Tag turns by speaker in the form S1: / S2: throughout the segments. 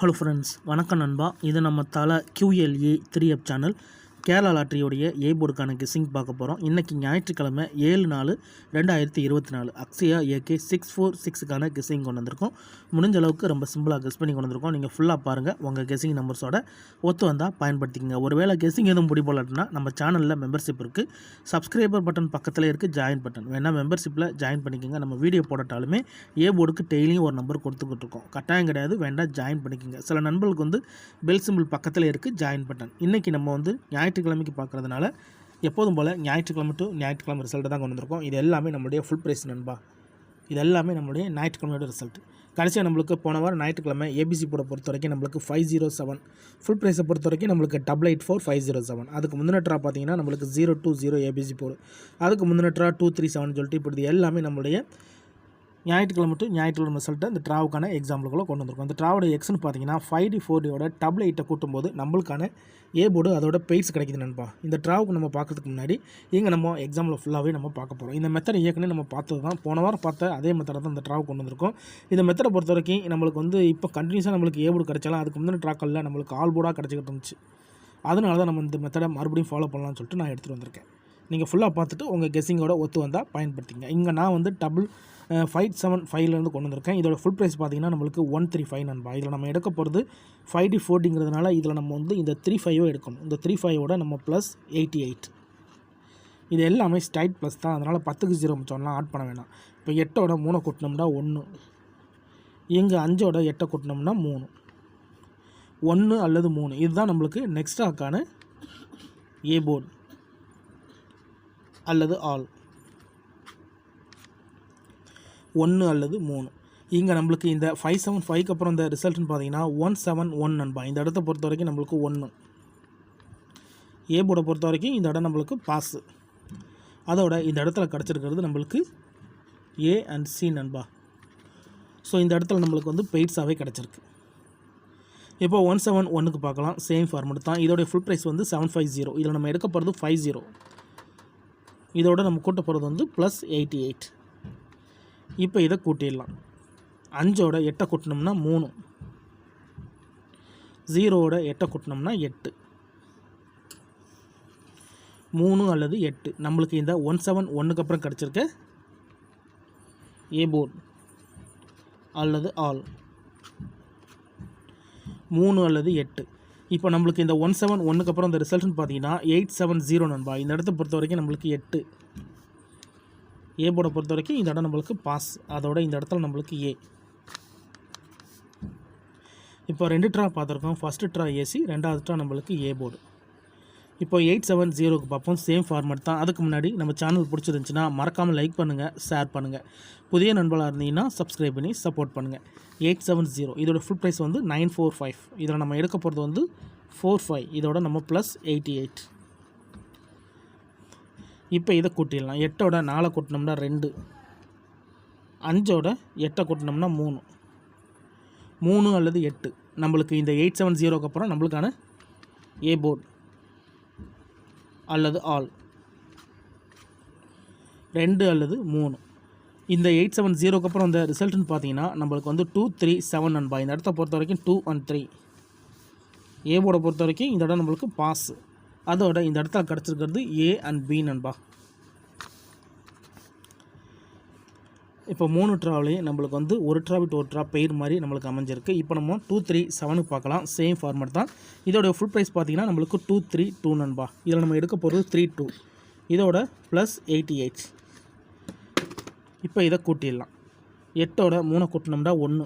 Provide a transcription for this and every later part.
S1: Hello friends, வணக்கம் நண்பா. இது நம்ம தலை QLA 3F சேனல். கேரளா லாட்டரியோடைய ஏ போர்டுக்கான கெஸ்ஸிங் பார்க்க போகிறோம். இன்றைக்கி ஞாயிற்றுக்கிழமை 7/4/2024 அக்ஷயா AK 646க்கான கெஸ்ஸிங் கொண்டு வந்திருக்கோம். முடிஞ்ச அளவுக்கு ரொம்ப சிம்பிளாக கெஸ் பண்ணி கொண்டு வந்திருக்கோம். நீங்கள் ஃபுல்லாக பாருங்கள். உங்கள் கெஸ்ஸிங் நம்பர்ஸோட ஒத்து வந்தால் பயன்படுத்திக்கங்க. ஒருவேளை கெஸ்ஸிங் எதுவும் முடியல நம்ம சேனலில் மெம்பர்ஷிப் இருக்குது. சப்ஸ்கிரைபர் பட்டன் பக்கத்தில் இருக்குது, ஜாயின் பட்டன் வேணால் மெம்பர்ஷிப்பில் ஜாயின் பண்ணிக்கோங்க. நம்ம வீடியோ போட்டாலுமே ஏ போர்டுக்கு டெய்லியும் ஒரு நம்பர் கொடுத்துக்கிட்டு இருக்கோம். கட்டாயம் கிடையாது, வேண்டாம் ஜாயின் பண்ணிக்கோங்க. சில நண்பர்களுக்கு பெல் சிம்பிள் பக்கத்தில் இருக்குது, ஜாயின் பட்டன். இன்றைக்கி நம்ம ஞாயிற்றுக்கிழமைக்கு பார்க்குறதுனால எப்போதும் போல் ஞாயிற்றுக்கிழமை டு ஞாயிற்றுக்கிழமை ரிசல்ட்டு தான் கொண்டு வந்திருக்கோம். இது எல்லாமே நம்மளுடைய ஃபுல் ப்ரைஸ் நண்பா. இது எல்லாமே நம்மளுடைய ஞாயிற்றுக்கிழமையோட ரிசல்ட். கடைசியாக நம்மளுக்கு போன வாரம் ஞாயிற்றுக்கிழமை ஏபிசி போட பொறுத்த வரைக்கும் நம்மளுக்கு 507, ஃபுல் ப்ரைஸை பொறுத்த வரைக்கும் நம்மளுக்கு 884507. அதுக்கு முந்தின ட்ரா பார்த்தீங்கன்னா நம்மளுக்கு 020 ஏபிசி போடு. அதுக்கு முந்தின ட்ரா 237 சொல்லிட்டு இப்படி எல்லாமே நம்மளுடைய ஞாயிற்றுக்கிழமை டு ஞாயிற்றுக்கிழமை ரிசல்ட்டை இந்த ட்ராவுக்கான எக்ஸாம்பிளுக்குள்ளே கொண்டு வந்திருக்கோம். இந்த ட்ராவோட எக்ஸ்னு பார்த்தீங்கன்னா 5D4Dயோட டபுள் 8 கூட்டும்போது நம்மளுக்கான ஏ போர்டு அதோட பெய்ட்ஸ் கிடைக்குது நண்பா. இந்த ட்ராவுக்கு நம்ம பார்க்கறதுக்கு முன்னாடி இங்கே நம்ம எக்ஸாம்பிள் ஃபுல்லாகவே நம்ம பார்க்க போகிறோம். இந்த மெத்தட் ஏற்கனவே நம்ம பார்த்தது தான். போன வாரம் பார்த்த அதே மெத்தடை தான் இந்த ட்ராவுக்கு கொண்டு வந்திருக்கோம். இந்த மெத்தடை பொறுத்த வரைக்கும் நம்மளுக்கு இப்போ கண்டினியூஸாக நம்மளுக்கு ஏ போர்டு கிடைச்சாலும் அதுக்கு முந்தின ட்ராக்களில் நம்மளுக்கு ஆல் போர்டாக கிடச்சிக்கிட்டு இருந்துச்சு. அதனால தான் நம்ம இந்த மெத்தடை மறுபடியும் ஃபாலோ பண்ணலாம்னு சொல்லிட்டு நான் எடுத்துகிட்டு வந்திருக்கேன். நீங்கள் ஃபுல்லாக பார்த்துட்டு உங்கள் கெஸ்ஸிங்கோட ஒத்து வந்தால் பயன்படுத்திங்க. இங்கே நான் டபுள் 575 கொண்டு வந்திருக்கேன். இதோட ஃபுல் ப்ரைஸ் பார்த்தீங்கன்னா நம்மளுக்கு 135 நண்பா. இதில் நம்ம எடுக்க போகிறது 5D4Dங்கிறதுனால இதில் நம்ம இந்த 35 எடுக்கணும். இந்த 35ஓட நம்ம ப்ளஸ் 88. இது எல்லாமே ஸ்ட்ரைட் ப்ளஸ் தான். அதனால் 10க்கு 0 மிச்சம்லாம் ஆட் பண்ண வேணாம். இப்போ 8ஓட 3 கூட்டினோம்னா 1, இங்கே 5ஓட 8 கூட்டினோம்னா 3, 1 அல்லது 3. இதுதான் நம்மளுக்கு நெக்ஸ்ட் ஆக்கான ஏ போர்டு அல்லது ஆல். 1 அல்லது 3. இங்கே நம்மளுக்கு இந்த 575க்கு அப்புறம் இந்த ரிசல்ட்னு பார்த்தீங்கன்னா 171 நண்பா. இந்த இடத்த பொறுத்த வரைக்கும் நம்மளுக்கு 1. ஏ போர்டை பொறுத்த வரைக்கும் இந்த இடம் நம்மளுக்கு பாஸு. அதோட இந்த இடத்துல கிடச்சிருக்கிறது நம்மளுக்கு ஏ அண்ட் சி நண்பா. ஸோ இந்த இடத்துல நம்மளுக்கு பெய்ட்ஸாகவே கிடச்சிருக்கு. இப்போ 171க்கு பார்க்கலாம். சேம் ஃபார்மெட் தான். இதோடைய ஃபுல் ப்ரைஸ் 750. இதில் நம்ம எடுக்க போகிறது 50. இதோட நம்ம கூட்ட போகிறது ப்ளஸ் 88. இப்போ இதை கூட்டிடலாம். 5ஓட 8 கூட்டினோம்னா 3, 0ஓட 8 கூட்டினோம்னா 8, 3 அல்லது 8. நம்மளுக்கு இந்த 171க்கு அப்புறம் கிடச்சிருக்க ஏ போர்டு அல்லது ஆல் 3 அல்லது 8. இப்போ நம்மளுக்கு இந்த 171க்கு அப்புறம் இந்த ரிசல்ட்னு பார்த்தீங்கன்னா 870 நண்பா. இந்த இடத்த பொறுத்த வரைக்கும் நம்மளுக்கு 8. ஏ போர்டை பொறுத்த வரைக்கும் இந்த இடம் நம்மளுக்கு பாஸ். அதோட இந்த இடத்துல நம்மளுக்கு ஏ. இப்போ 2 ட்ரா பார்த்துருக்கோம். ஃபஸ்ட்டு ட்ரா ஏசி, ரெண்டாவது ட்ரா நம்மளுக்கு ஏ போர்டு. இப்போ 870க்கு பார்ப்போம். சேம் ஃபார்மேட் தான். அதுக்கு முன்னாடி நம்ம சேனல் பிடிச்சிருந்துச்சின்னா மறக்காமல் லைக் பண்ணுங்கள், ஷேர் பண்ணுங்கள். புதிய நண்பர்களாக இருந்தீங்கன்னா சப்ஸ்கிரைப் பண்ணி சப்போர்ட் பண்ணுங்கள். 870 இதோட ஃபுல் ப்ரைஸ் 945. இதில் நம்ம எடுக்க போகிறது 45. இதோட நம்ம ப்ளஸ் 88. இப்போ இதை கூட்டிடலாம். 8ஓட 4 கூட்டினோம்னா 2, 5ஓட 8 கூட்டினோம்னா 3, 3 அல்லது 8. நம்மளுக்கு இந்த 870க்கு அப்புறம் நம்மளுக்கான ஏ போர்டு அல்லது ஆல் 2 அல்லது 3. இந்த 870க்கு அப்புறம் இந்த ரிசல்ட்னு பார்த்தீங்கன்னா நம்மளுக்கு 237 நண்பா. இந்த இடத்த பொறுத்த வரைக்கும் 2 and 3. ஏ போர்டை பொறுத்த வரைக்கும் இந்த இடம் நம்மளுக்கு பாஸ். அதோட இந்த இடத்துல கிடச்சிருக்கிறது ஏ அண்ட் பி நண்பா. இப்போ 3 ட்ராவிலையும் நம்மளுக்கு ஒரு ட்ரா விட்டு ஒரு ட்ரா பெயர் மாதிரி நம்மளுக்கு அமைஞ்சிருக்கு. இப்போ நம்ம 237க்கு பார்க்கலாம். சேம் ஃபார்மேட் தான். இதோட ஃபுல் ப்ரைஸ் பார்த்தீங்கன்னா நம்மளுக்கு 232 நண்பா. இதில் நம்ம எடுக்க போகிறது 32. இதோட ப்ளஸ் 88. இப்போ இதை கூட்டிடலாம். 8ஓட 3 கூட்டினோம்னா 1,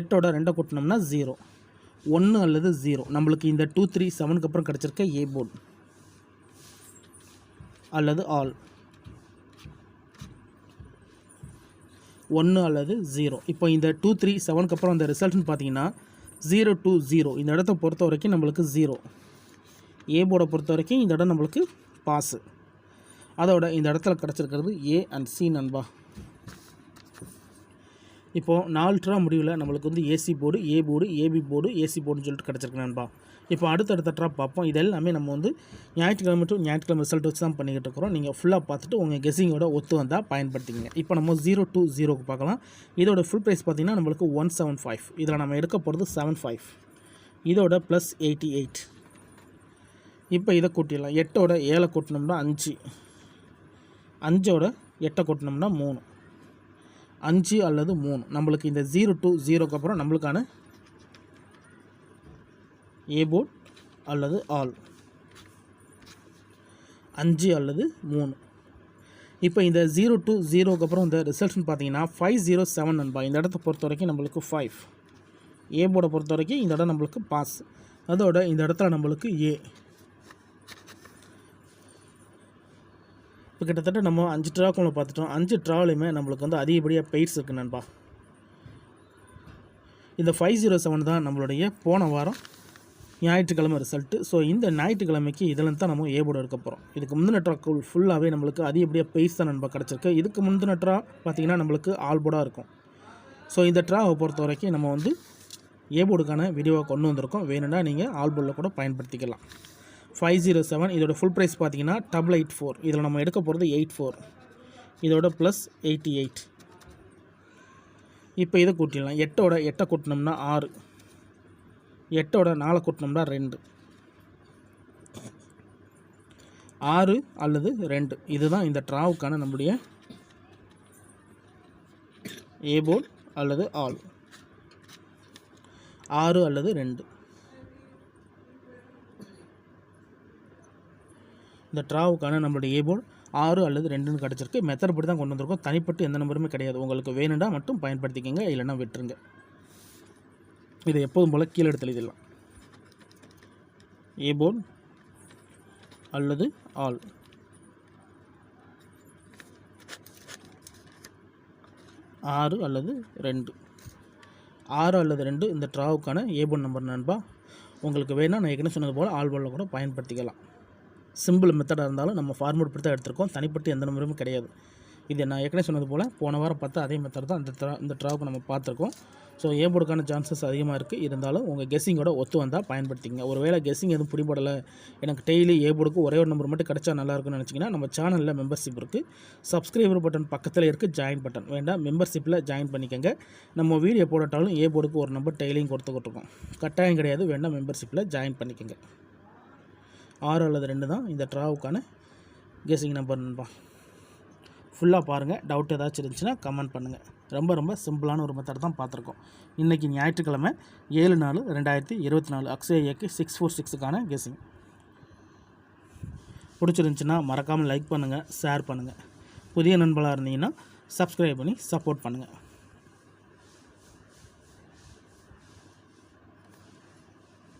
S1: 8ஓட 2 கூட்டினோம்னா 0, 1 அல்லது 0. நம்மளுக்கு இந்த 237க்கு அப்புறம் கிடச்சிருக்க ஏ போர்டு அல்லது ஆல் 1 அல்லது 0. இப்போ இந்த 237க்கு அப்புறம் அந்த ரிசல்ட்னு பார்த்தீங்கன்னா 020. இந்த இடத்த பொறுத்த வரைக்கும் நம்மளுக்கு 0. ஏ போர்டை பொறுத்த வரைக்கும் இந்த இடம் நம்மளுக்கு பாஸு. அதோட இந்த இடத்துல கிடச்சிருக்கிறது ஏ அண்ட் சி நண்பா. இப்போது 4 ட்ரா முடிவில் நம்மளுக்கு வந்து AC board, A board, AB board, AC போர்டுன்னு சொல்லிட்டு கிடச்சிருக்கு நண்பா. இப்போ அடுத்தடுத்த ட்ரா பார்ப்போம். இது எல்லாமே நம்ம வந்து ஞாயிற்றுக்கிழமை டு ஞாயிற்றுக்கிழமை ரிசல்ட் வச்சு தான் பண்ணிக்கிட்டு இருக்கிறோம். நீங்கள் ஃபுல்லாக பார்த்துட்டு உங்கள் கெஸ்ஸிங்கோட ஒத்து வந்தால் பயன்படுத்திக்கங்க. இப்போ நம்ம 0 to 0க்கு பார்க்கலாம். இதோட ஃபுல் ப்ரைஸ் பார்த்திங்கன்னா நம்மளுக்கு 175. இதில் நம்ம எடுக்க போகிறது 75. இதோட ப்ளஸ் 88. இப்போ இதை கூட்டிடலாம். 8ஓட 7 கூட்டினோம்னா 5, 5ஓட 8 கூட்டினோம்னா 3, 5 அல்லது 3. நம்மளுக்கு இந்த 0 to 0க்கு அப்புறம் நம்மளுக்கான ஏ போர்ட் அல்லது ஆல் 5 அல்லது 3. இப்போ இந்த 0 to 0க்கு அப்புறம் இந்த ரிசல்ட்னு பார்த்தீங்கன்னா 507 நண்பா. இந்த இடத்த பொறுத்த வரைக்கும் நம்மளுக்கு 5. ஏ போர்டை பொறுத்த வரைக்கும் இந்த இடம் நம்மளுக்கு பாஸ். அதோட இந்த இடத்துல நம்மளுக்கு ஏ. இப்போ கிட்டத்தட்ட நம்ம 5 ட்ராக்குள்ள பார்த்துட்டோம். 5 ட்ராவிலையுமே நம்மளுக்கு வந்து அதிகப்படியாக பெய்ட்ஸ் இருக்குது நண்பா. இந்த 507 தான் நம்மளுடைய போன வாரம் ஞாயிற்றுக்கிழமை ரிசல்ட்டு. ஸோ இந்த ஞாயிற்றுக்கிழமைக்கு இதில் தான் நம்ம ஏ போர்டு எடுக்க போகிறோம். இதுக்கு முந்தின ட்ராக்கு ஃபுல்லாகவே நம்மளுக்கு அதிகப்படியாக பெய்ட்ஸ் தான் நண்பா கிடச்சிருக்கு. இதுக்கு முந்தின ட்ரா பார்த்திங்கன்னா நம்மளுக்கு ஆல் போர்டாக இருக்கும். ஸோ இந்த ட்ராவை பொறுத்த வரைக்கும் நம்ம வந்து ஏ போர்டுக்கான வீடியோவை கொண்டு வந்திருக்கோம். வேணும்னா நீங்கள் ஆல் போர்டில் கூட பயன்படுத்திக்கலாம். 507 இதோட ஃபுல் ப்ரைஸ் பார்த்தீங்கன்னா 884. இதில் நம்ம எடுக்க போகிறது 84. இதோட ப்ளஸ் 88. இப்போ இதை கூட்டிடலாம். 8ஓட 8 கூட்டினோம்னா 6, 8ஓட 4 கூட்டினோம்னா 2, 6 அல்லது 2. இதுதான் இந்த ட்ராவுக்கான நம்முடைய ஏ போர்டு அல்லது ஆல். 6 அல்லது 2. இந்த ட்ராவுக்கான நம்மளுடைய ஏ போர்டு 6 அல்லது 2ன்னு கிடச்சிருக்கு. மெத்தட் படி தான் கொண்டு வந்திருக்கோம். தனிப்பட்டு எந்த நம்பருமே கிடையாது. உங்களுக்கு வேணும்னா மட்டும் பயன்படுத்திக்கங்க, இல்லைன்னா விட்டுருங்க. இதை எப்போதும் போல் கீழே எடுத்து எழுதிடலாம். ஏ போர்டு அல்லது ஆல். 6 அல்லது 2. 6 அல்லது 2 இந்த ட்ராவுக்கான ஏ போர்டு நம்பர் நண்பா. உங்களுக்கு வேணால் நான் ஏற்கனவே சொன்னது போல் ஆல் போர்டில் கூட பயன்படுத்திக்கலாம். சிம்பிள் மெத்தடாக இருந்தாலும் நம்ம ஃபார்மேட் படி தான் எடுத்திருக்கோம். தனிப்பட்டு எந்த நம்பருமே கிடையாது. இது நான் ஏற்கனவே சொன்னது போல் போன வாரம் பார்த்தா அதே மெத்தட் தான் இந்த ட்ராவுக்கு நம்ம பார்த்துருக்கோம். ஸோ ஏ போர்டுக்கான சான்சஸ் அதிகமாக இருக்குது. இருந்தாலும் உங்கள் கெஸ்ஸிங்கோட ஒத்து வந்தால் பயன்படுத்திங்க. ஒரு வேளை கெஸ்ஸிங் எதுவும் பிடிபடலை, எனக்கு டெய்லி ஏ போர்டுக்கு ஒரே ஒரு நம்பர் மட்டும் கிடச்சா நல்லாயிருக்குன்னு நினச்சிங்கன்னா நம்ம சேனலில் மெம்பர்ஷிப் இருக்குது. சப்ஸ்கிரைபர் பட்டன் பக்கத்தில் இருக்குது, ஜாயின் பட்டன் வேண்டாம், மெம்பர்ஷிப்பில் ஜாயின் பண்ணிக்கோங்க. நம்ம வீடியோ போடட்டாலும் ஏ போர்டுக்கு ஒரு நம்பர் டெய்லியும் கொடுத்துக்கிட்டுருக்கோம். கட்டாயம் கிடையாது, வேண்டாம், மெம்பர்ஷிப்பில் ஜாயின் பண்ணிக்கோங்க. 6 அல்லது 2 தான் இந்த ட்ராவுக்கான கெஸ்ஸிங் நம்பர் நண்பா. ஃபுல்லாக பாருங்கள். டவுட் ஏதாச்சும் இருந்துச்சுன்னா கமெண்ட் பண்ணுங்கள். ரொம்ப ரொம்ப சிம்பிளான ஒரு மெத்தட் தான் பார்த்துருக்கோம். இன்றைக்கி ஞாயிற்றுக்கிழமை 7/4/2024 அக்ஷய இயக்கி 646க்கான கெஸ்ஸிங். பிடிச்சிருந்துச்சின்னா மறக்காமல் லைக் பண்ணுங்கள், ஷேர் பண்ணுங்கள். புதிய நண்பர்களாக இருந்தீங்கன்னா சப்ஸ்கிரைப் பண்ணி சப்போர்ட் பண்ணுங்கள்.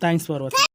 S1: தேங்க்ஸ் ஃபார் வாட்சிங்.